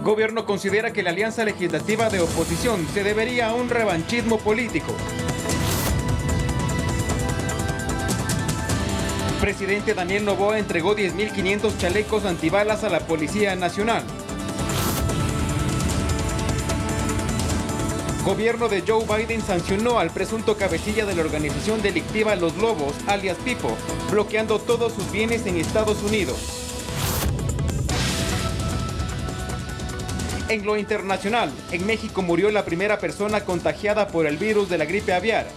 Gobierno considera que la alianza legislativa de oposición se debería a un revanchismo político. Presidente Daniel Noboa entregó 10.500 chalecos antibalas a la Policía Nacional. Gobierno de Joe Biden sancionó al presunto cabecilla de la organización delictiva Los Lobos, alias Pipo, bloqueando todos sus bienes en Estados Unidos. En lo internacional, en México murió la primera persona contagiada por el virus de la gripe aviar.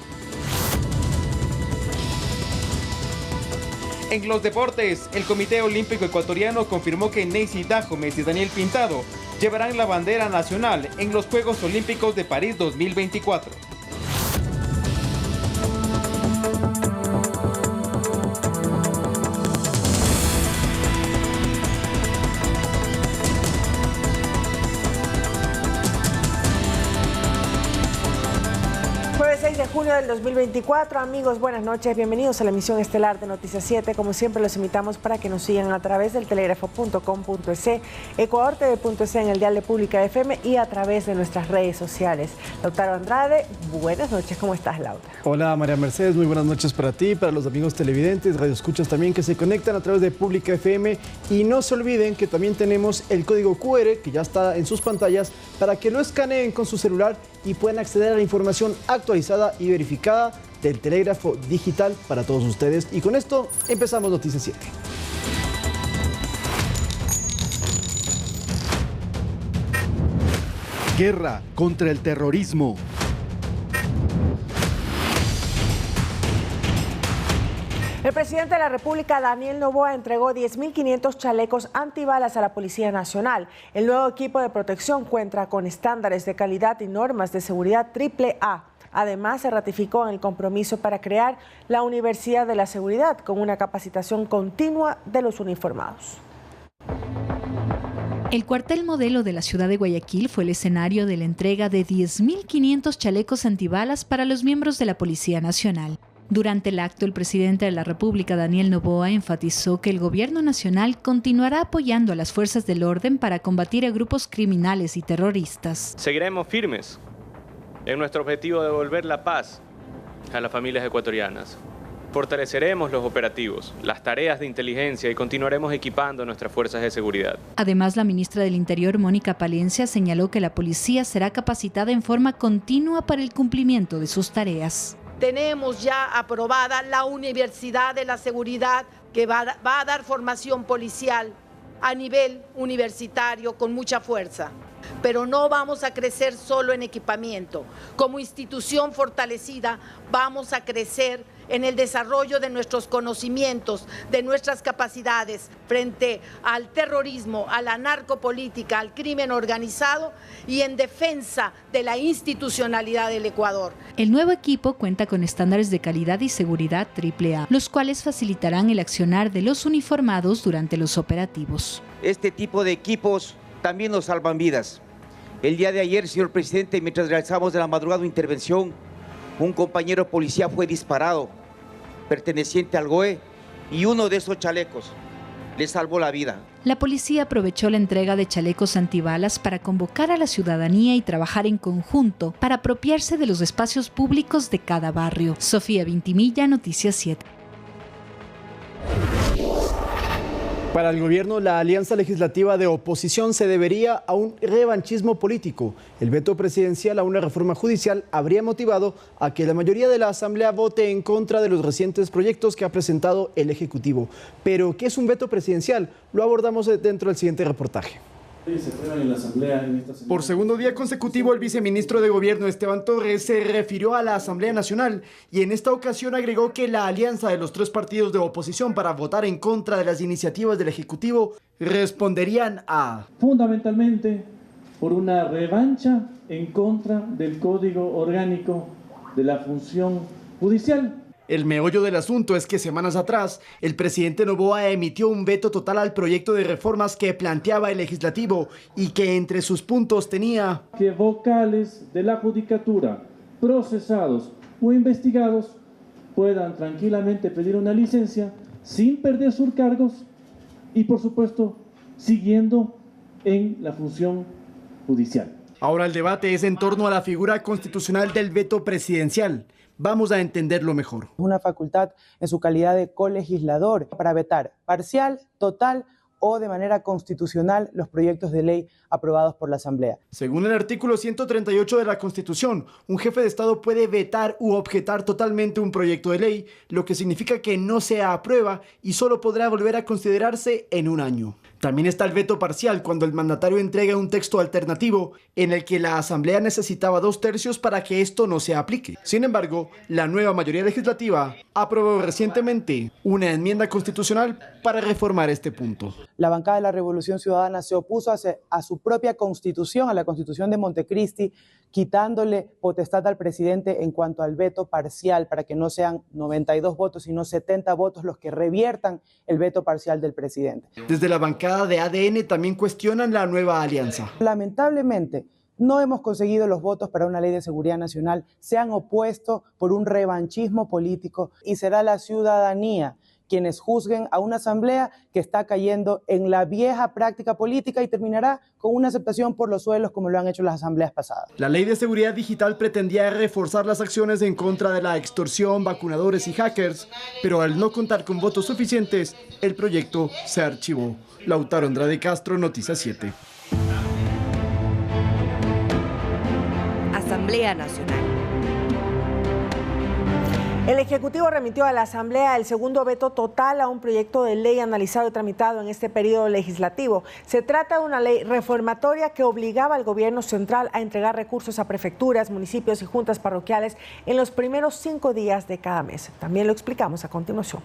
En los deportes, el Comité Olímpico Ecuatoriano confirmó que Neisy Dajomes y Daniel Pintado llevarán la bandera nacional en los Juegos Olímpicos de París 2024. De junio del 2024. Amigos, buenas noches, bienvenidos a la emisión estelar de Noticias 7. Como siempre, los invitamos para que nos sigan a través del telégrafo.com.es, ecuadortv.es en el dial de Pública FM y a través de nuestras redes sociales. Lautaro Andrade, buenas noches, ¿cómo estás, Lautaro? Hola, María Mercedes, muy buenas noches para ti, para los amigos televidentes, radioescuchas también que se conectan a través de Pública FM, y no se olviden que también tenemos el código QR que ya está en sus pantallas para que lo escaneen con su celular y puedan acceder a la información actualizada y verificada del telégrafo digital para todos ustedes. Y con esto empezamos Noticias 7. Guerra contra el terrorismo. El presidente de la República, Daniel Noboa, entregó 10.500 chalecos antibalas a la Policía Nacional. El nuevo equipo de protección cuenta con estándares de calidad y normas de seguridad AAA. Además, se ratificó en el compromiso para crear la Universidad de la Seguridad con una capacitación continua de los uniformados. El cuartel modelo de la ciudad de Guayaquil fue el escenario de la entrega de 10.500 chalecos antibalas para los miembros de la Policía Nacional. Durante el acto, el presidente de la República, Daniel Noboa, enfatizó que el gobierno nacional continuará apoyando a las fuerzas del orden para combatir a grupos criminales y terroristas. Seguiremos firmes en nuestro objetivo de devolver la paz a las familias ecuatorianas. Fortaleceremos los operativos, las tareas de inteligencia y continuaremos equipando nuestras fuerzas de seguridad. Además, la ministra del Interior, Mónica Palencia, señaló que la policía será capacitada en forma continua para el cumplimiento de sus tareas. Tenemos ya aprobada la Universidad de la Seguridad que va a dar formación policial a nivel universitario con mucha fuerza. Pero no vamos a crecer solo en equipamiento. Como institución fortalecida vamos a crecer en el desarrollo de nuestros conocimientos, de nuestras capacidades frente al terrorismo, a la narcopolítica, al crimen organizado y en defensa de la institucionalidad del Ecuador. El nuevo equipo cuenta con estándares de calidad y seguridad AAA, los cuales facilitarán el accionar de los uniformados durante los operativos. Este tipo de equipos también nos salvan vidas. El día de ayer, señor presidente, mientras realizamos de la madrugada una intervención, un compañero policía fue disparado, perteneciente al GOE, y uno de esos chalecos le salvó la vida. La policía aprovechó la entrega de chalecos antibalas para convocar a la ciudadanía y trabajar en conjunto para apropiarse de los espacios públicos de cada barrio. Sofía Vintimilla, Noticias 7. Para el gobierno, la alianza legislativa de oposición se debería a un revanchismo político. El veto presidencial a una reforma judicial habría motivado a que la mayoría de la Asamblea vote en contra de los recientes proyectos que ha presentado el Ejecutivo. Pero, ¿qué es un veto presidencial? Lo abordamos dentro del siguiente reportaje. Por segundo día consecutivo, el viceministro de Gobierno, Esteban Torres, se refirió a la Asamblea Nacional y en esta ocasión agregó que la alianza de los tres partidos de oposición para votar en contra de las iniciativas del Ejecutivo responderían a... fundamentalmente por una revancha en contra del Código Orgánico de la Función Judicial. El meollo del asunto es que semanas atrás, el presidente Noboa emitió un veto total al proyecto de reformas que planteaba el legislativo y que entre sus puntos tenía que vocales de la judicatura, procesados o investigados, puedan tranquilamente pedir una licencia sin perder sus cargos y por supuesto siguiendo en la función judicial. Ahora el debate es en torno a la figura constitucional del veto presidencial. Vamos a entenderlo mejor. Una facultad en su calidad de colegislador para vetar parcial, total o de manera constitucional los proyectos de ley aprobados por la Asamblea. Según el artículo 138 de la Constitución, un jefe de Estado puede vetar u objetar totalmente un proyecto de ley, lo que significa que no se aprueba y solo podrá volver a considerarse en un año. También está el veto parcial, cuando el mandatario entrega un texto alternativo en el que la Asamblea necesitaba 2/3 para que esto no se aplique. Sin embargo, la nueva mayoría legislativa aprobó recientemente una enmienda constitucional para reformar este punto. La bancada de la Revolución Ciudadana se opuso a su propia constitución, a la constitución de Montecristi, quitándole potestad al presidente en cuanto al veto parcial, para que no sean 92 votos, sino 70 votos los que reviertan el veto parcial del presidente. Desde la bancada de ADN también cuestionan la nueva alianza. Lamentablemente, no hemos conseguido los votos para una ley de seguridad nacional, se han opuesto por un revanchismo político y será la ciudadanía quienes juzguen a una asamblea que está cayendo en la vieja práctica política y terminará con una aceptación por los suelos como lo han hecho las asambleas pasadas. La ley de seguridad digital pretendía reforzar las acciones en contra de la extorsión, vacunadores y hackers, pero al no contar con votos suficientes, el proyecto se archivó. Lautaro Andrade Castro, Noticias 7. Asamblea Nacional. El Ejecutivo remitió a la Asamblea el segundo veto total a un proyecto de ley analizado y tramitado en este periodo legislativo. Se trata de una ley reformatoria que obligaba al gobierno central a entregar recursos a prefecturas, municipios y juntas parroquiales en los primeros 5 días de cada mes. También lo explicamos a continuación.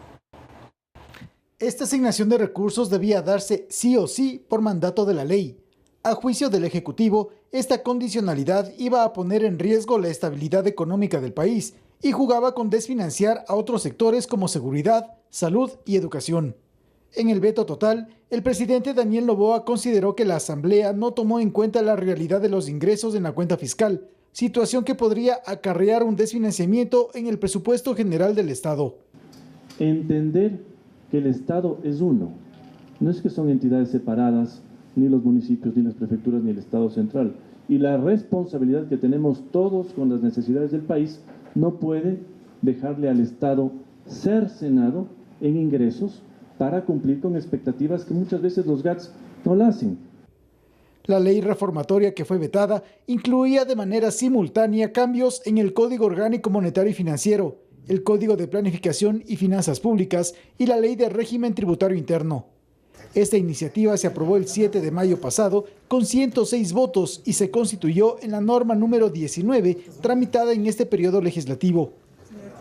Esta asignación de recursos debía darse sí o sí por mandato de la ley. A juicio del Ejecutivo, esta condicionalidad iba a poner en riesgo la estabilidad económica del país y jugaba con desfinanciar a otros sectores como seguridad, salud y educación. En el veto total, el presidente Daniel Noboa consideró que la Asamblea no tomó en cuenta la realidad de los ingresos en la cuenta fiscal, situación que podría acarrear un desfinanciamiento en el presupuesto general del Estado. Entender que el Estado es uno, no es que son entidades separadas, ni los municipios, ni las prefecturas, ni el Estado central. Y la responsabilidad que tenemos todos con las necesidades del país no puede dejarle al Estado cercenado en ingresos para cumplir con expectativas que muchas veces los GATS no la hacen. La ley reformatoria que fue vetada incluía de manera simultánea cambios en el Código Orgánico Monetario y Financiero, el Código de Planificación y Finanzas Públicas y la Ley de Régimen Tributario Interno. Esta iniciativa se aprobó el 7 de mayo pasado con 106 votos y se constituyó en la norma número 19 tramitada en este periodo legislativo.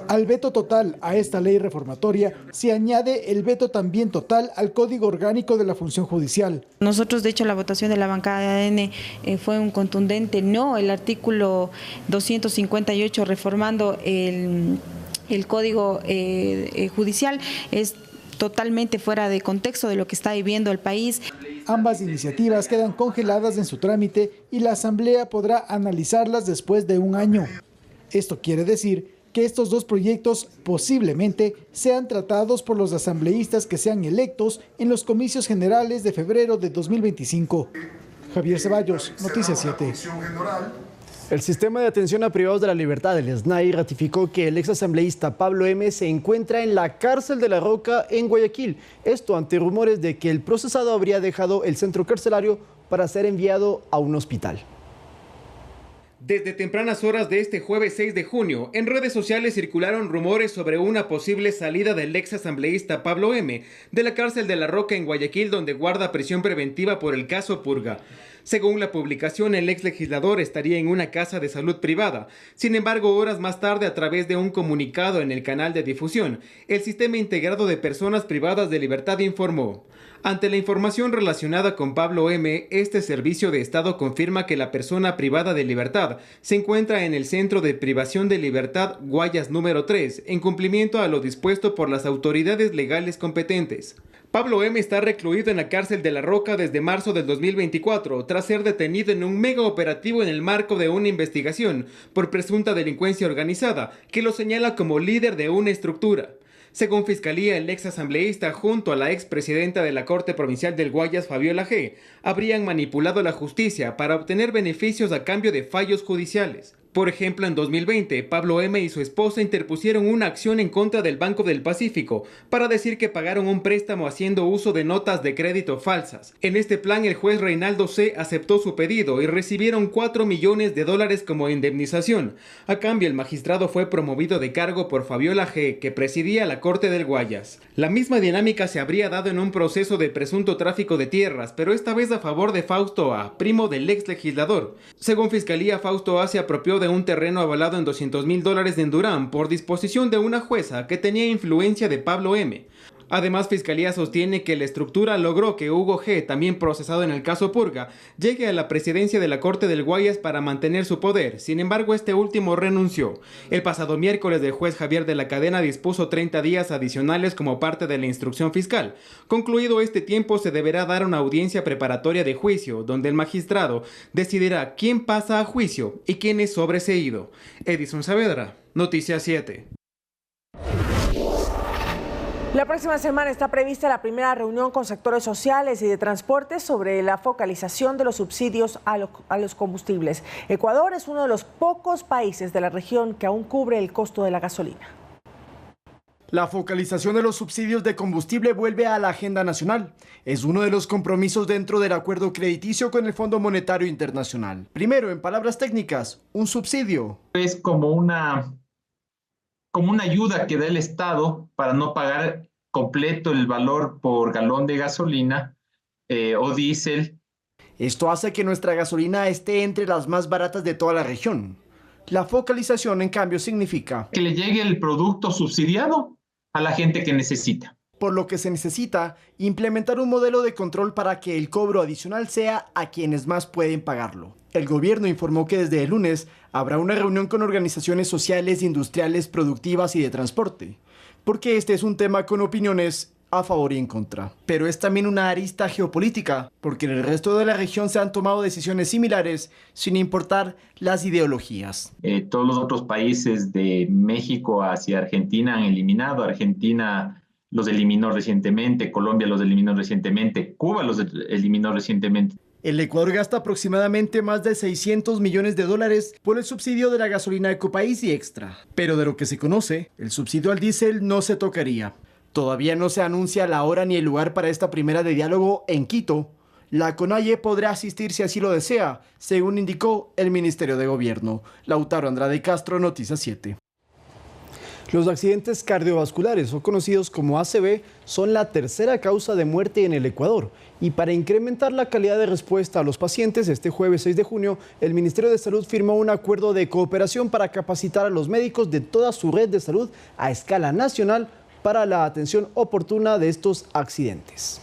Al veto total a esta ley reformatoria se añade el veto también total al Código Orgánico de la Función Judicial. Nosotros, de hecho, la votación de la bancada de ADN fue un contundente no. El artículo 258 reformando el Código Judicial es totalmente fuera de contexto de lo que está viviendo el país. Ambas iniciativas quedan congeladas en su trámite y la Asamblea podrá analizarlas después de un año. Esto quiere decir que estos dos proyectos posiblemente sean tratados por los asambleístas que sean electos en los comicios generales de febrero de 2025. Javier Ceballos, Noticias 7. El Sistema de Atención a Privados de la Libertad, el SNAI, ratificó que el exasambleísta Pablo M. se encuentra en la cárcel de La Roca en Guayaquil. Esto ante rumores de que el procesado habría dejado el centro carcelario para ser enviado a un hospital. Desde tempranas horas de este jueves 6 de junio, en redes sociales circularon rumores sobre una posible salida del ex asambleísta Pablo M. de la cárcel de La Roca en Guayaquil, donde guarda prisión preventiva por el caso Purga. Según la publicación, el ex legislador estaría en una casa de salud privada. Sin embargo, horas más tarde, a través de un comunicado en el canal de difusión, el Sistema Integrado de Personas Privadas de Libertad informó: ante la información relacionada con Pablo M., este servicio de Estado confirma que la persona privada de libertad se encuentra en el Centro de Privación de Libertad Guayas número 3, en cumplimiento a lo dispuesto por las autoridades legales competentes. Pablo M. está recluido en la cárcel de La Roca desde marzo del 2024, tras ser detenido en un mega operativo en el marco de una investigación por presunta delincuencia organizada, que lo señala como líder de una estructura. Según Fiscalía, el ex asambleísta junto a la expresidenta de la Corte Provincial del Guayas, Fabiola G., habrían manipulado la justicia para obtener beneficios a cambio de fallos judiciales. Por ejemplo, en 2020, Pablo M. y su esposa interpusieron una acción en contra del Banco del Pacífico para decir que pagaron un préstamo haciendo uso de notas de crédito falsas. En este plan, el juez Reinaldo C. aceptó su pedido y recibieron $4 millones como indemnización. A cambio, el magistrado fue promovido de cargo por Fabiola G., que presidía la Corte del Guayas. La misma dinámica se habría dado en un proceso de presunto tráfico de tierras, pero esta vez a favor de Fausto A., primo del ex legislador. Según Fiscalía, Fausto A. se apropió de un terreno avalado en $200,000 en Durán por disposición de una jueza que tenía influencia de Pablo M. Además, Fiscalía sostiene que la estructura logró que Hugo G., también procesado en el caso Purga, llegue a la presidencia de la Corte del Guayas para mantener su poder. Sin embargo, este último renunció. El pasado miércoles, el juez Javier de la Cadena dispuso 30 días adicionales como parte de la instrucción fiscal. Concluido este tiempo, se deberá dar una audiencia preparatoria de juicio, donde el magistrado decidirá quién pasa a juicio y quién es sobreseído. Edison Saavedra, Noticias 7. La próxima semana está prevista la primera reunión con sectores sociales y de transporte sobre la focalización de los subsidios a los combustibles. Ecuador es uno de los pocos países de la región que aún cubre el costo de la gasolina. La focalización de los subsidios de combustible vuelve a la agenda nacional. Es uno de los compromisos dentro del acuerdo crediticio con el Fondo Monetario Internacional. Primero, en palabras técnicas, un subsidio. Es como una ayuda que da el Estado para no pagar completo el valor por galón de gasolina o diésel. Esto hace que nuestra gasolina esté entre las más baratas de toda la región. La focalización, en cambio, significa que le llegue el producto subsidiado a la gente que necesita. Por lo que se necesita implementar un modelo de control para que el cobro adicional sea a quienes más pueden pagarlo. El gobierno informó que desde el lunes habrá una reunión con organizaciones sociales, industriales, productivas y de transporte, porque este es un tema con opiniones a favor y en contra. Pero es también una arista geopolítica, porque en el resto de la región se han tomado decisiones similares sin importar las ideologías. Todos los otros países de México hacia Argentina han eliminado. Argentina los eliminó recientemente, Colombia los eliminó recientemente, Cuba los eliminó recientemente. El Ecuador gasta aproximadamente más de $600 millones por el subsidio de la gasolina Ecopaís y Extra. Pero de lo que se conoce, el subsidio al diésel no se tocaría. Todavía no se anuncia la hora ni el lugar para esta primera de diálogo en Quito. La CONAIE podrá asistir si así lo desea, según indicó el Ministerio de Gobierno. Lautaro Andrade Castro, Noticias 7. Los accidentes cardiovasculares, o conocidos como ACV, son la tercera causa de muerte en el Ecuador. Y para incrementar la calidad de respuesta a los pacientes, este jueves 6 de junio, el Ministerio de Salud firmó un acuerdo de cooperación para capacitar a los médicos de toda su red de salud a escala nacional para la atención oportuna de estos accidentes.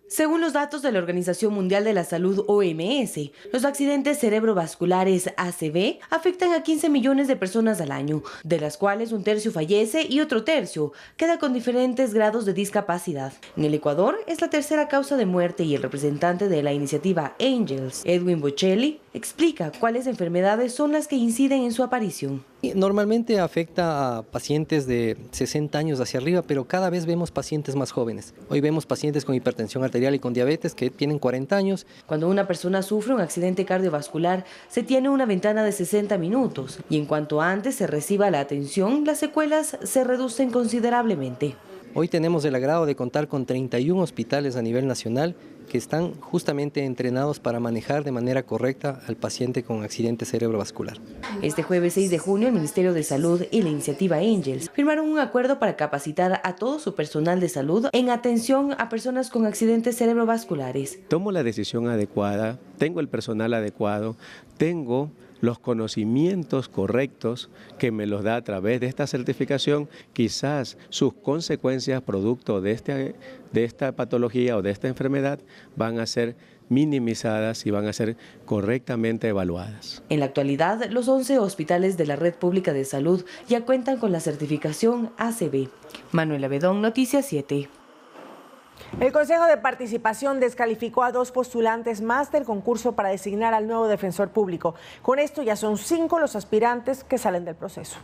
Según los datos de la Organización Mundial de la Salud, OMS, los accidentes cerebrovasculares ACV afectan a 15 millones de personas al año, de las cuales un tercio fallece y otro tercio queda con diferentes grados de discapacidad. En el Ecuador es la tercera causa de muerte y el representante de la iniciativa Angels, Edwin Bocelli, explica cuáles enfermedades son las que inciden en su aparición. Normalmente afecta a pacientes de 60 años hacia arriba, pero cada vez vemos pacientes más jóvenes. Hoy vemos pacientes con hipertensión arterial y con diabetes que tienen 40 años. Cuando una persona sufre un accidente cardiovascular, se tiene una ventana de 60 minutos y en cuanto antes se reciba la atención, las secuelas se reducen considerablemente. Hoy tenemos el agrado de contar con 31 hospitales a nivel nacional que están justamente entrenados para manejar de manera correcta al paciente con accidente cerebrovascular. Este jueves 6 de junio, el Ministerio de Salud y la iniciativa Angels firmaron un acuerdo para capacitar a todo su personal de salud en atención a personas con accidentes cerebrovasculares. Tomo la decisión adecuada, tengo el personal adecuado, tengo los conocimientos correctos que me los da a través de esta certificación. Quizás sus consecuencias producto de esta patología o de esta enfermedad van a ser minimizadas y van a ser correctamente evaluadas. En la actualidad, los 11 hospitales de la Red Pública de Salud ya cuentan con la certificación ACV. Manuela Bedón, Noticias 7. El Consejo de Participación descalificó a 2 postulantes más del concurso para designar al nuevo defensor público. Con esto ya son 5 los aspirantes que salen del proceso.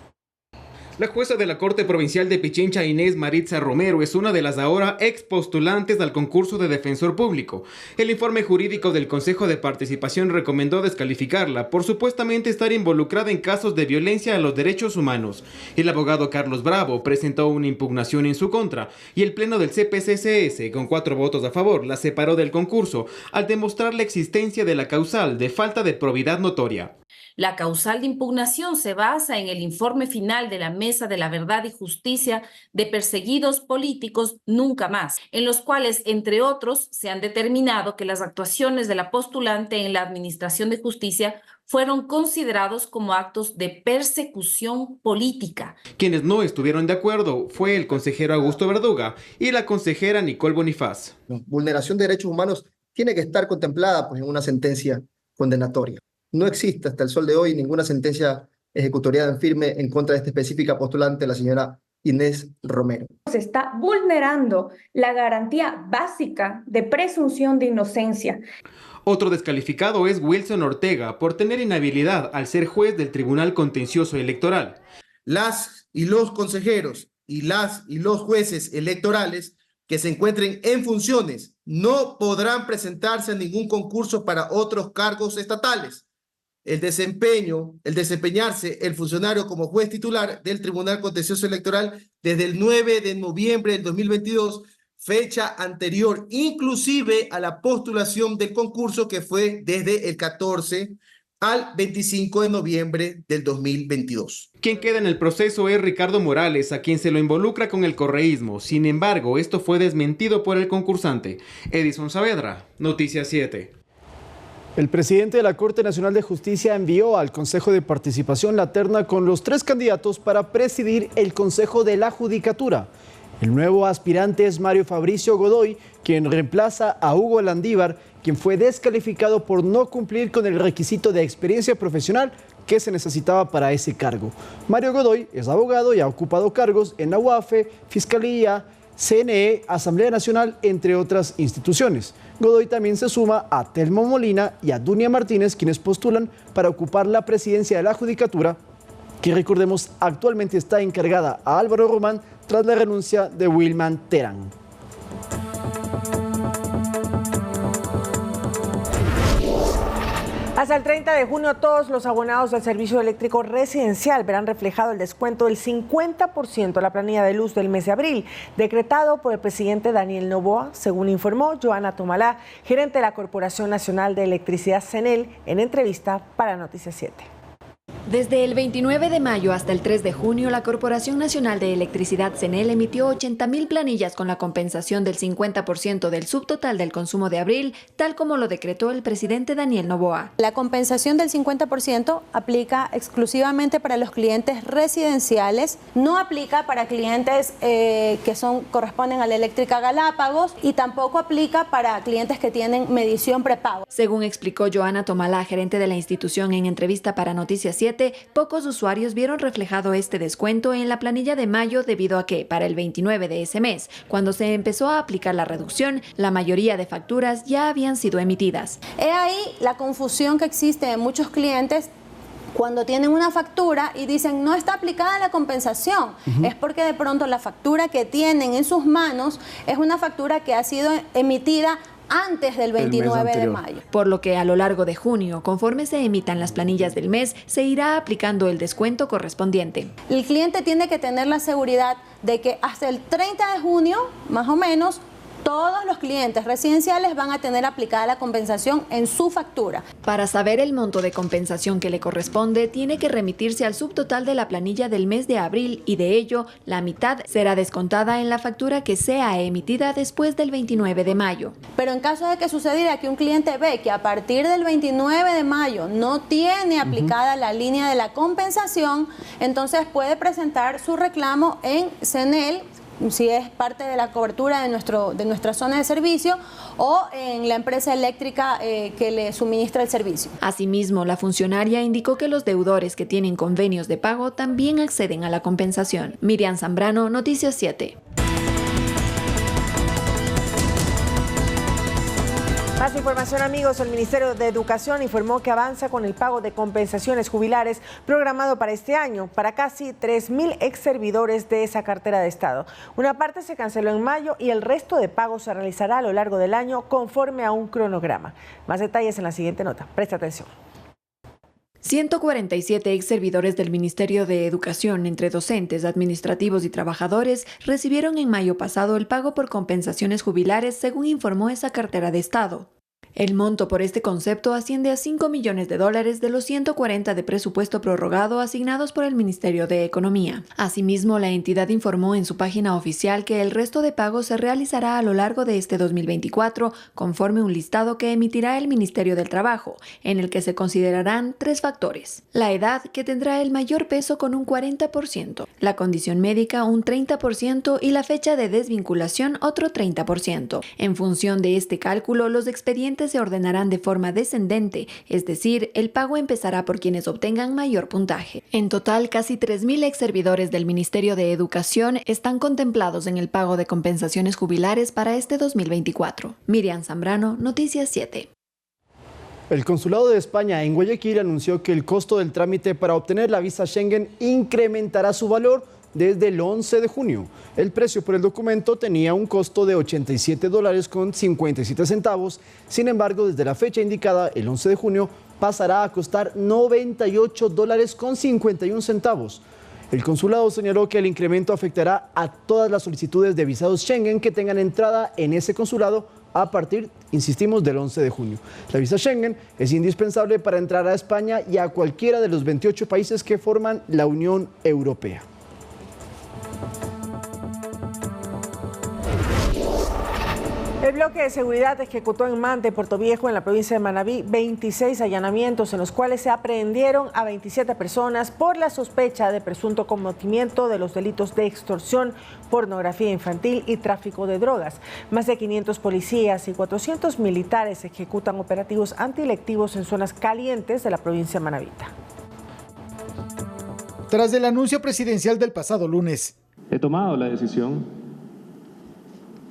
La jueza de la Corte Provincial de Pichincha, Inés Maritza Romero, es una de las ahora ex postulantes al concurso de defensor público. El informe jurídico del Consejo de Participación recomendó descalificarla por supuestamente estar involucrada en casos de violencia a los derechos humanos. El abogado Carlos Bravo presentó una impugnación en su contra y el Pleno del CPCCS, con 4 votos a favor, la separó del concurso al demostrar la existencia de la causal de falta de probidad notoria. La causal de impugnación se basa en el informe final de la Mesa de la Verdad y Justicia de Perseguidos Políticos Nunca Más, en los cuales, entre otros, se han determinado que las actuaciones de la postulante en la Administración de Justicia fueron considerados como actos de persecución política. Quienes no estuvieron de acuerdo fue el consejero Augusto Verduga y la consejera Nicole Bonifaz. La vulneración de derechos humanos tiene que estar contemplada en una sentencia condenatoria. No existe hasta el sol de hoy ninguna sentencia ejecutoriada en firme en contra de esta específica postulante, la señora Inés Romero. Se está vulnerando la garantía básica de presunción de inocencia. Otro descalificado es Wilson Ortega por tener inhabilidad al ser juez del Tribunal Contencioso Electoral. Las y los consejeros y los jueces electorales que se encuentren en funciones no podrán presentarse a ningún concurso para otros cargos estatales. El desempeñarse el funcionario como juez titular del Tribunal Contencioso Electoral desde el 9 de noviembre del 2022, fecha anterior inclusive a la postulación del concurso, que fue desde el 14 al 25 de noviembre del 2022. Quien queda en el proceso es Ricardo Morales, a quien se lo involucra con el correísmo. Sin embargo, esto fue desmentido por el concursante. Edison Saavedra, Noticias 7. El presidente de la Corte Nacional de Justicia envió al Consejo de Participación la terna con los 3 candidatos para presidir el Consejo de la Judicatura. El nuevo aspirante es Mario Fabricio Godoy, quien reemplaza a Hugo Landívar, quien fue descalificado por no cumplir con el requisito de experiencia profesional que se necesitaba para ese cargo. Mario Godoy es abogado y ha ocupado cargos en la UAFE, Fiscalía, CNE, Asamblea Nacional, entre otras instituciones. Godoy también se suma a Telmo Molina y a Dunia Martínez, quienes postulan para ocupar la presidencia de la Judicatura, que recordemos actualmente está encargada a Álvaro Román tras la renuncia de Wilman Terán. Hasta el 30 de junio, todos los abonados del servicio eléctrico residencial verán reflejado el descuento del 50% a la planilla de luz del mes de abril, decretado por el presidente Daniel Noboa, según informó Joana Tomalá, gerente de la Corporación Nacional de Electricidad CENEL, en entrevista para Noticias 7. Desde el 29 de mayo hasta el 3 de junio, la Corporación Nacional de Electricidad CENEL emitió 80,000 planillas con la compensación del 50% del subtotal del consumo de abril, tal como lo decretó el presidente Daniel Noboa. La compensación del 50% aplica exclusivamente para los clientes residenciales, no aplica para clientes que corresponden a la eléctrica Galápagos y tampoco aplica para clientes que tienen medición prepago. Según explicó Joana Tomalá, gerente de la institución, en entrevista para Noticias 7, pocos usuarios vieron reflejado este descuento en la planilla de mayo debido a que, para el 29 de ese mes, cuando se empezó a aplicar la reducción, la mayoría de facturas ya habían sido emitidas. He ahí la confusión que existe en muchos clientes cuando tienen una factura y dicen no está aplicada la compensación. Es porque de pronto la factura que tienen en sus manos es una factura que ha sido emitida antes del 29 de mayo. Por lo que a lo largo de junio, conforme se emitan las planillas del mes, se irá aplicando el descuento correspondiente. El cliente tiene que tener la seguridad de que hasta el 30 de junio, más o menos, todos los clientes residenciales van a tener aplicada la compensación en su factura. Para saber el monto de compensación que le corresponde, tiene que remitirse al subtotal de la planilla del mes de abril y de ello, la mitad será descontada en la factura que sea emitida después del 29 de mayo. Pero en caso de que sucediera que un cliente ve que a partir del 29 de mayo no tiene aplicada la línea de la compensación, entonces puede presentar su reclamo en CENEL, si es parte de la cobertura de nuestra zona de servicio, o en la empresa eléctrica que le suministra el servicio. Asimismo, la funcionaria indicó que los deudores que tienen convenios de pago también acceden a la compensación. Miriam Zambrano, Noticias 7. Más información, amigos. El Ministerio de Educación informó que avanza con el pago de compensaciones jubilares programado para este año para casi 3.000 ex servidores de esa cartera de Estado. Una parte se canceló en mayo y el resto de pagos se realizará a lo largo del año conforme a un cronograma. Más detalles en la siguiente nota. Presta atención. 147 ex servidores del Ministerio de Educación, entre docentes, administrativos y trabajadores, recibieron en mayo pasado el pago por compensaciones jubilares, según informó esa cartera de Estado. El monto por este concepto asciende a $5 millones de los 140 de presupuesto prorrogado asignados por el Ministerio de Economía. Asimismo, la entidad informó en su página oficial que el resto de pagos se realizará a lo largo de este 2024, conforme un listado que emitirá el Ministerio del Trabajo, en el que se considerarán 3 factores: la edad, que tendrá el mayor peso con un 40%, la condición médica un 30% y la fecha de desvinculación otro 30%. En función de este cálculo, los expedientes se ordenarán de forma descendente, es decir, el pago empezará por quienes obtengan mayor puntaje. En total, casi 3.000 ex servidores del Ministerio de Educación están contemplados en el pago de compensaciones jubilares para este 2024. Miriam Zambrano, Noticias 7. El Consulado de España en Guayaquil anunció que el costo del trámite para obtener la visa Schengen incrementará su valor desde el 11 de junio. El precio por el documento tenía un costo de $87.57. Sin embargo, desde la fecha indicada, el 11 de junio, pasará a costar $98.51. El consulado señaló que el incremento afectará a todas las solicitudes de visados Schengen que tengan entrada en ese consulado a partir, insistimos, del 11 de junio. La visa Schengen es indispensable para entrar a España y a cualquiera de los 28 países que forman la Unión Europea. El bloque de seguridad ejecutó en Manta, Puerto Viejo, en la provincia de Manabí, 26 allanamientos en los cuales se aprehendieron a 27 personas por la sospecha de presunto cometimiento de los delitos de extorsión, pornografía infantil y tráfico de drogas. Más de 500 policías y 400 militares ejecutan operativos antielectivos en zonas calientes de la provincia manabita. Tras el anuncio presidencial del pasado lunes, he tomado la decisión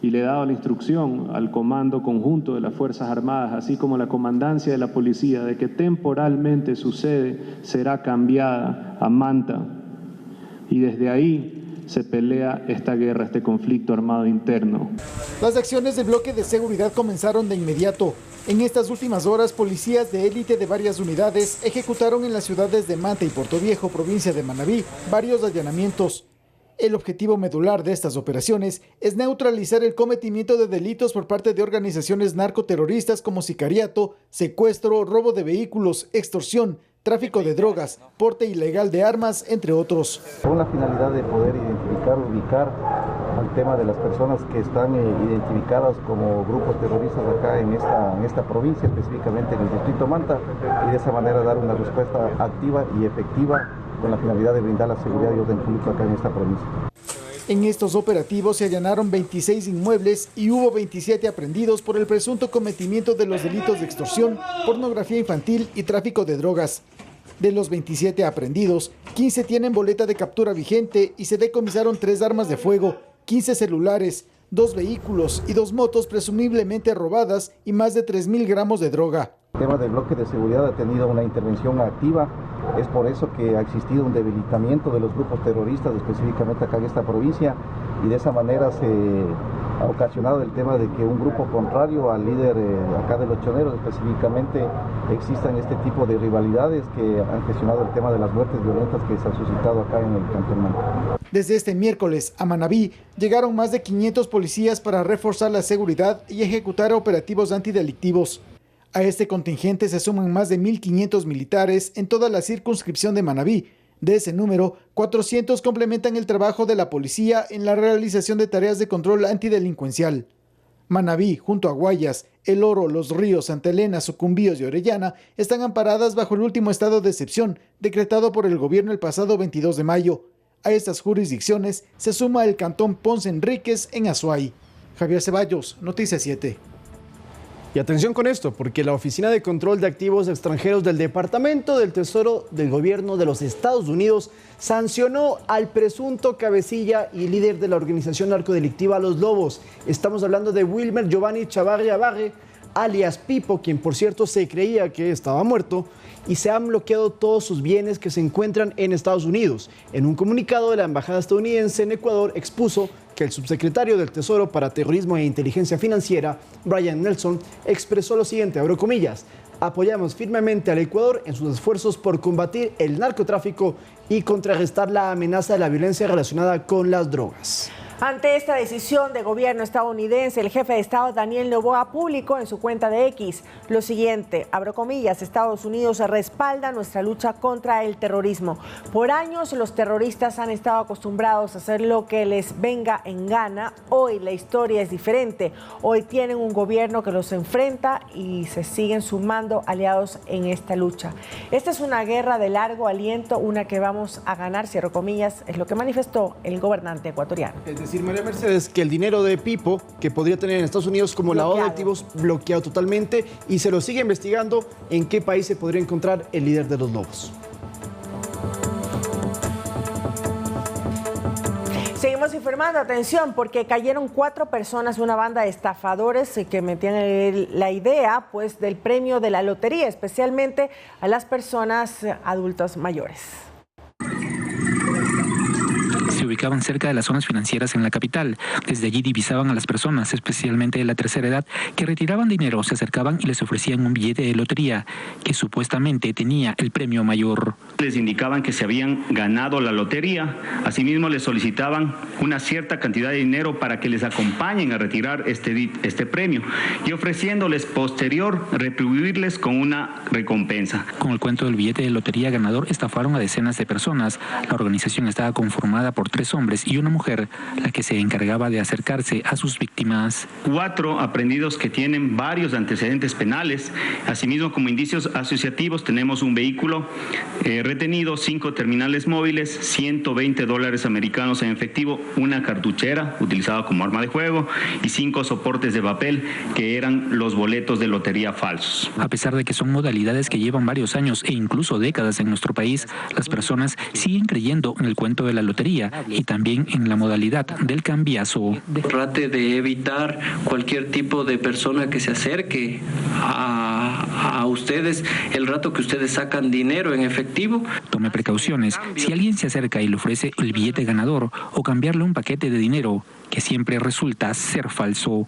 y le he dado la instrucción al Comando Conjunto de las Fuerzas Armadas, así como la Comandancia de la Policía, de que temporalmente su sede será cambiada a Manta. Y desde ahí se pelea esta guerra, este conflicto armado interno. Las acciones del bloque de seguridad comenzaron de inmediato. En estas últimas horas, policías de élite de varias unidades ejecutaron en las ciudades de Manta y Puerto Viejo, provincia de Manabí, varios allanamientos. El objetivo medular de estas operaciones es neutralizar el cometimiento de delitos por parte de organizaciones narcoterroristas como sicariato, secuestro, robo de vehículos, extorsión, tráfico de drogas, porte ilegal de armas, entre otros. Con la finalidad de poder identificar, ubicar al tema de las personas que están identificadas como grupos terroristas acá en esta provincia, específicamente en el distrito Manta, y de esa manera dar una respuesta activa y efectiva con la finalidad de brindar la seguridad y orden público acá en esta provincia. En estos operativos se allanaron 26 inmuebles y hubo 27 aprehendidos por el presunto cometimiento de los delitos de extorsión, pornografía infantil y tráfico de drogas. De los 27 aprehendidos, 15 tienen boleta de captura vigente y se decomisaron 3 armas de fuego, 15 celulares, 2 vehículos y 2 motos presumiblemente robadas y más de 3.000 gramos de droga. El tema del bloque de seguridad ha tenido una intervención activa, es por eso que ha existido un debilitamiento de los grupos terroristas, específicamente acá en esta provincia, y de esa manera se ha ocasionado el tema de que un grupo contrario al líder acá de los choneros específicamente existan este tipo de rivalidades que han gestionado el tema de las muertes violentas que se han suscitado acá en el Cantón Manta. Desde este miércoles a Manabí llegaron más de 500 policías para reforzar la seguridad y ejecutar operativos antidelictivos. A este contingente se suman más de 1.500 militares en toda la circunscripción de Manabí. De ese número, 400 complementan el trabajo de la policía en la realización de tareas de control antidelincuencial. Manabí, junto a Guayas, El Oro, Los Ríos, Santa Elena, Sucumbíos y Orellana están amparadas bajo el último estado de excepción, decretado por el gobierno el pasado 22 de mayo. A estas jurisdicciones se suma el cantón Ponce Enríquez en Azuay. Javier Ceballos, Noticias 7. Y atención con esto, porque la Oficina de Control de Activos Extranjeros del Departamento del Tesoro del Gobierno de los Estados Unidos sancionó al presunto cabecilla y líder de la organización narcodelictiva Los Lobos. Estamos hablando de Wilmer Giovanni Chavarri Abarre alias Pipo, quien por cierto se creía que estaba muerto, y se han bloqueado todos sus bienes que se encuentran en Estados Unidos. En un comunicado de la Embajada estadounidense en Ecuador expuso que el subsecretario del Tesoro para Terrorismo e Inteligencia Financiera, Brian Nelson, expresó lo siguiente, abro comillas: apoyamos firmemente al Ecuador en sus esfuerzos por combatir el narcotráfico y contrarrestar la amenaza de la violencia relacionada con las drogas. Ante esta decisión de gobierno estadounidense, el jefe de Estado Daniel Noboa publicó en su cuenta de X lo siguiente, abro comillas: Estados Unidos respalda nuestra lucha contra el terrorismo. Por años los terroristas han estado acostumbrados a hacer lo que les venga en gana. Hoy la historia es diferente. Hoy tienen un gobierno que los enfrenta y se siguen sumando aliados en esta lucha. Esta es una guerra de largo aliento, una que vamos a ganar, cierro comillas, es lo que manifestó el gobernante ecuatoriano. Es decir, María Mercedes, que el dinero de Pipo, que podría tener en Estados Unidos como lavado de activos, bloqueado totalmente, y se lo sigue investigando en qué país se podría encontrar el líder de los lobos. Seguimos informando, atención, porque cayeron 4 personas de una banda de estafadores que metían la idea pues, del premio de la lotería, especialmente a las personas adultas mayores. Se ubicaban cerca de las zonas financieras en la capital. Desde allí divisaban a las personas, especialmente de la tercera edad, que retiraban dinero, se acercaban y les ofrecían un billete de lotería que supuestamente tenía el premio mayor. Les indicaban que se habían ganado la lotería. Asimismo, les solicitaban una cierta cantidad de dinero para que les acompañen a retirar este premio y ofreciéndoles posterior retribuirles con una recompensa. Con el cuento del billete de lotería ganador estafaron a decenas de personas. La organización estaba conformada por 3 hombres y una mujer, la que se encargaba de acercarse a sus víctimas. 4 aprendidos que tienen varios antecedentes penales. Asimismo, como indicios asociativos, tenemos un vehículo retenido, 5 terminales móviles, $120 americanos en efectivo, una cartuchera utilizada como arma de juego y 5 soportes de papel que eran los boletos de lotería falsos. A pesar de que son modalidades que llevan varios años e incluso décadas en nuestro país, las personas siguen creyendo en el cuento de la lotería y también en la modalidad del cambiazo. Trate de evitar cualquier tipo de persona que se acerque a ustedes el rato que ustedes sacan dinero en efectivo. Tome precauciones. Si alguien se acerca y le ofrece el billete ganador o cambiarle un paquete de dinero, que siempre resulta ser falso.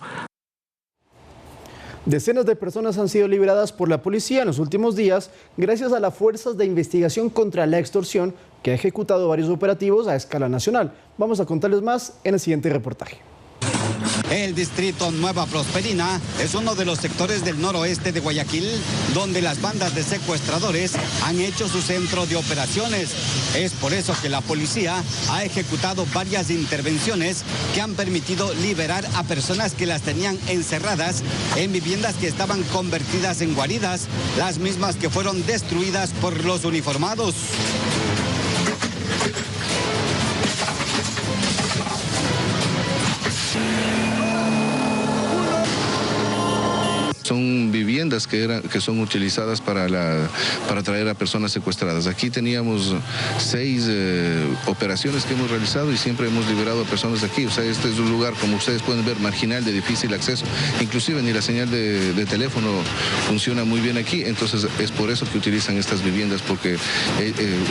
Decenas de personas han sido liberadas por la policía en los últimos días gracias a las fuerzas de investigación contra la extorsión que ha ejecutado varios operativos a escala nacional. Vamos a contarles más en el siguiente reportaje. El distrito Nueva Prosperina es uno de los sectores del noroeste de Guayaquil donde las bandas de secuestradores han hecho su centro de operaciones. Es por eso que la policía ha ejecutado varias intervenciones que han permitido liberar a personas que las tenían encerradas en viviendas que estaban convertidas en guaridas, las mismas que fueron destruidas por los uniformados. Son viviendas que son utilizadas para traer a personas secuestradas. Aquí teníamos 6 operaciones que hemos realizado y siempre hemos liberado a personas de aquí. O sea, este es un lugar, como ustedes pueden ver, marginal, de difícil acceso. Inclusive ni la señal de teléfono funciona muy bien aquí. Entonces es por eso que utilizan estas viviendas, porque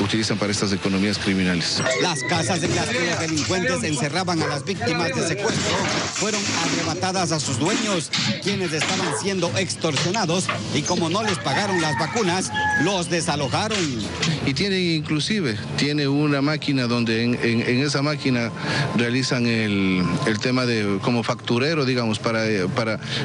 utilizan para estas economías criminales. Las casas de las que los delincuentes encerraban a las víctimas de secuestro fueron arrebatadas a sus dueños, quienes estaban siendo extorsionados y como no les pagaron las vacunas, los desalojaron. Y tiene una máquina donde en esa máquina realizan el tema de como facturero, digamos, para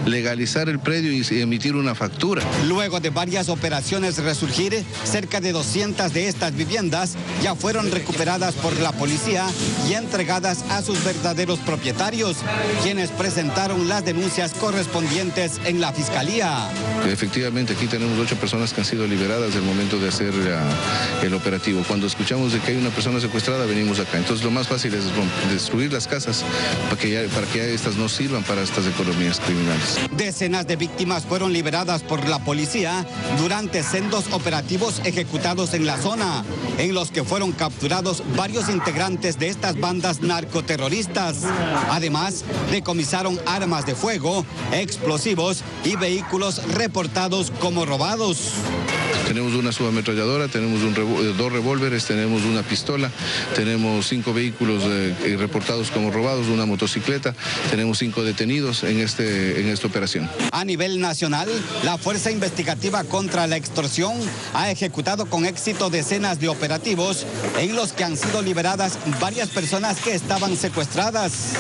legalizar el predio y emitir una factura. Luego de varias operaciones Resurgir, cerca de 200 de estas viviendas ya fueron recuperadas por la policía y entregadas a sus verdaderos propietarios, quienes presentaron las denuncias correspondientes en la Fiscalía. Efectivamente, aquí tenemos 8 personas que han sido liberadas del momento de hacer el operativo. Cuando escuchamos de que hay una persona secuestrada, venimos acá. Entonces lo más fácil es destruir las casas para que ya estas no sirvan para estas economías criminales. Decenas de víctimas fueron liberadas por la policía durante sendos operativos ejecutados en la zona, en los que fueron capturados varios integrantes de estas bandas narcoterroristas. Además, decomisaron armas de fuego, explosivos y vehículos reportados como robados. Tenemos una subametralladora, tenemos 2 revólveres, tenemos una pistola, tenemos 5 vehículos reportados como robados, una motocicleta, tenemos 5 detenidos en esta operación. A nivel nacional, la Fuerza Investigativa contra la Extorsión ha ejecutado con éxito decenas de operativos en los que han sido liberadas varias personas que estaban secuestradas.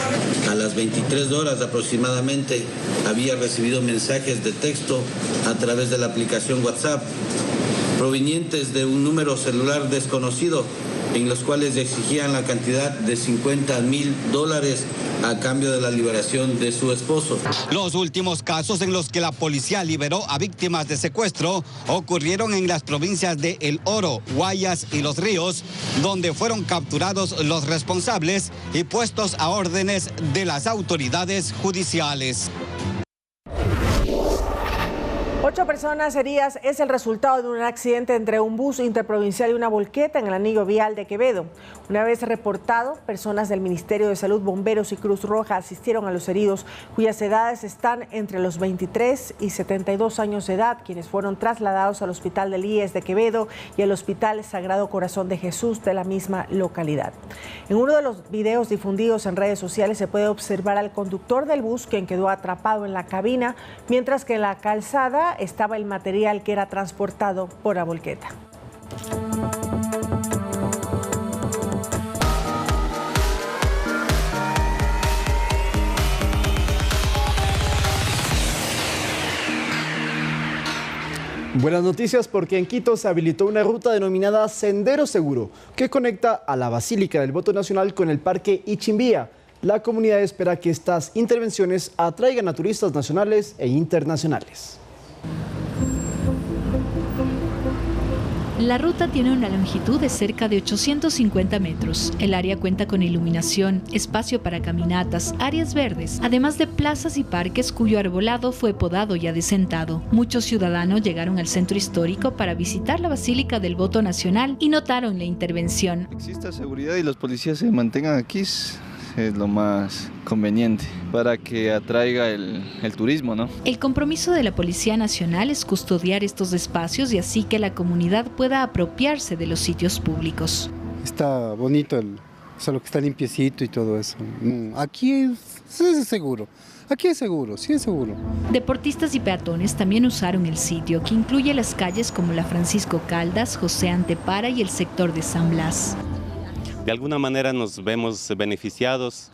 A las 23 horas aproximadamente había recibido mensajes de texto a través de la aplicación WhatsApp provenientes de un número celular desconocido, en los cuales exigían la cantidad de $50,000 a cambio de la liberación de su esposo. Los últimos casos en los que la policía liberó a víctimas de secuestro ocurrieron en las provincias de El Oro, Guayas y Los Ríos, donde fueron capturados los responsables y puestos a órdenes de las autoridades judiciales. 8 personas heridas es el resultado de un accidente entre un bus interprovincial y una volqueta en el anillo vial de Quevedo. Una vez reportado, personas del Ministerio de Salud, bomberos y Cruz Roja asistieron a los heridos, cuyas edades están entre los 23 y 72 años de edad, quienes fueron trasladados al Hospital del IES de Quevedo y al Hospital Sagrado Corazón de Jesús de la misma localidad. En uno de los videos difundidos en redes sociales se puede observar al conductor del bus, quien quedó atrapado en la cabina, mientras que en la calzada estaba el material que era transportado por la volqueta. Buenas noticias, porque en Quito se habilitó una ruta denominada Sendero Seguro que conecta a la Basílica del Voto Nacional con el Parque Ichimbía. La comunidad espera que estas intervenciones atraigan a turistas nacionales e internacionales. La ruta tiene una longitud de cerca de 850 metros. El área cuenta con iluminación, espacio para caminatas, áreas verdes, además de plazas y parques cuyo arbolado fue podado y adecentado. Muchos ciudadanos llegaron al centro histórico para visitar la Basílica del Voto Nacional y notaron la intervención. Exista seguridad y los policías se mantengan aquí es lo más conveniente para que atraiga el turismo, ¿no? El compromiso de la Policía Nacional es custodiar estos espacios y así que la comunidad pueda apropiarse de los sitios públicos. Está bonito, lo que está limpiecito y todo eso. Aquí es seguro. Aquí es seguro, sí es seguro. Deportistas y peatones también usaron el sitio, que incluye las calles como la Francisco Caldas, José Antepara y el sector de San Blas. De alguna manera nos vemos beneficiados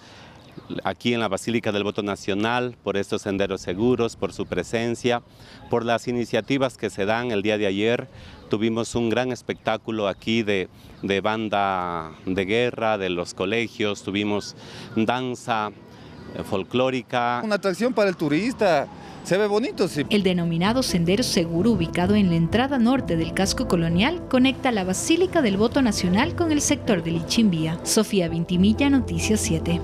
aquí en la Basílica del Voto Nacional por estos senderos seguros, por su presencia, por las iniciativas que se dan. El día de ayer tuvimos un gran espectáculo aquí de banda de guerra, de los colegios, tuvimos danza folclórica. Una atracción para el turista. Se ve bonito, sí. El denominado Sendero Seguro, ubicado en la entrada norte del casco colonial, conecta la Basílica del Voto Nacional con el sector del Ichimbía. Sofía Vintimilla, Noticias 7.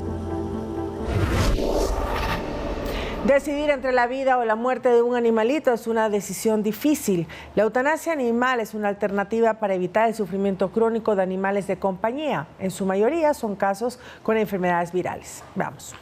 Decidir entre la vida o la muerte de un animalito es una decisión difícil. La eutanasia animal es una alternativa para evitar el sufrimiento crónico de animales de compañía. En su mayoría son casos con enfermedades virales. Veamos.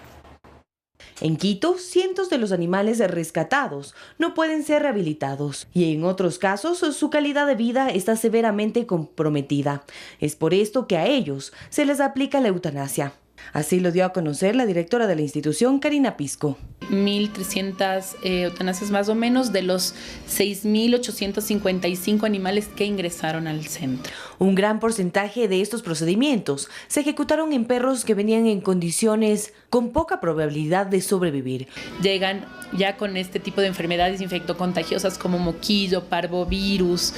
En Quito, cientos de los animales rescatados no pueden ser rehabilitados y en otros casos su calidad de vida está severamente comprometida. Es por esto que a ellos se les aplica la eutanasia. Así lo dio a conocer la directora de la institución, Karina Pisco. 1.300 eutanasias más o menos de los 6.855 animales que ingresaron al centro. Un gran porcentaje de estos procedimientos se ejecutaron en perros que venían en condiciones con poca probabilidad de sobrevivir. Llegan ya con este tipo de enfermedades infectocontagiosas como moquillo, parvovirus.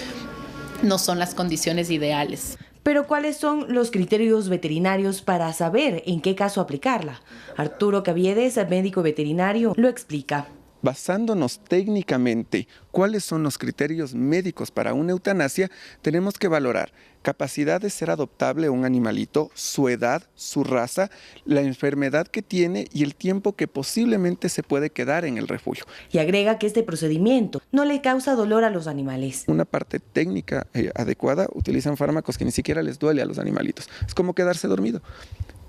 No son las condiciones ideales. Pero ¿cuáles son los criterios veterinarios para saber en qué caso aplicarla? Arturo Caviedes, médico veterinario, lo explica. basándonos técnicamente cuáles son los criterios médicos para una eutanasia, tenemos que valorar capacidad de ser adoptable un animalito, su edad, su raza, la enfermedad que tiene y el tiempo que posiblemente se puede quedar en el refugio. Y agrega que este procedimiento no le causa dolor a los animales. Una parte técnica adecuada, utilizan fármacos que ni siquiera les duele a los animalitos. Es como quedarse dormido.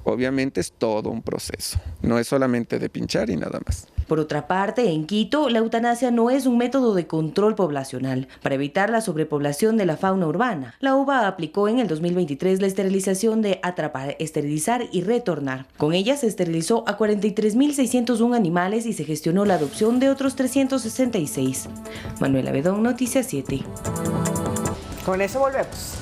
Obviamente es todo un proceso, no es solamente de pinchar y nada más. Por otra parte, en Quito, la eutanasia no es un método de control poblacional. Para evitar la sobrepoblación de la fauna urbana, la UBA aplicó en el 2023 la esterilización de atrapar, esterilizar y retornar. Con ella se esterilizó a 43.601 animales y se gestionó la adopción de otros 366. Manuela Bedón, Noticias 7. Con eso volvemos.